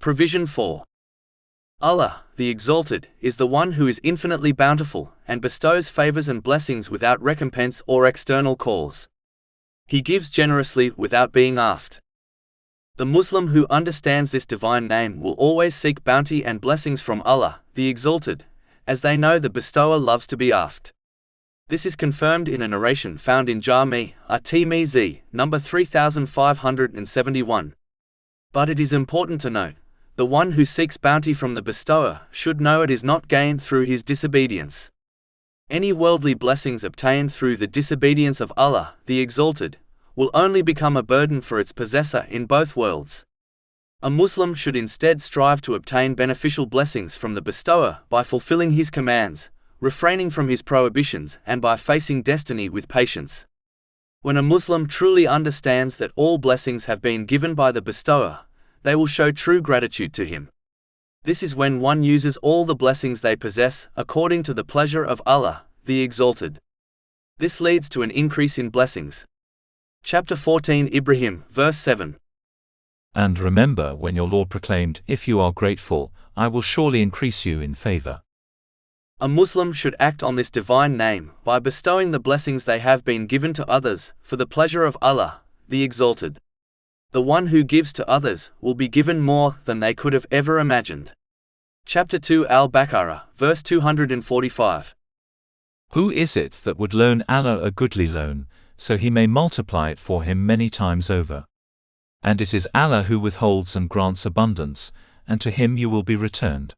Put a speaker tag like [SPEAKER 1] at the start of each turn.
[SPEAKER 1] Provision 4. Allah, the Exalted, is the one who is infinitely bountiful, and bestows favors and blessings without recompense or external cause. He gives generously without being asked. The Muslim who understands this divine name will always seek bounty and blessings from Allah, the Exalted, as they know the bestower loves to be asked. This is confirmed in a narration found in Jami' at-Tirmidhi, number 3571. But it is important to note, the one who seeks bounty from the bestower should know it is not gained through his disobedience. Any worldly blessings obtained through the disobedience of Allah, the Exalted, will only become a burden for its possessor in both worlds. A Muslim should instead strive to obtain beneficial blessings from the bestower by fulfilling his commands, refraining from his prohibitions, and by facing destiny with patience. When a Muslim truly understands that all blessings have been given by the bestower, they will show true gratitude to him. This is when one uses all the blessings they possess according to the pleasure of Allah, the Exalted. This leads to an increase in blessings. Chapter 14 Ibrahim, verse 7.
[SPEAKER 2] And remember when your Lord proclaimed, "If you are grateful, I will surely increase you in favor."
[SPEAKER 1] A Muslim should act on this divine name by bestowing the blessings they have been given to others, for the pleasure of Allah, the Exalted. The one who gives to others will be given more than they could have ever imagined. Chapter 2 Al-Baqarah, verse 245.
[SPEAKER 2] Who is it that would loan Allah a goodly loan, so he may multiply it for him many times over? And it is Allah who withholds and grants abundance, and to him you will be returned.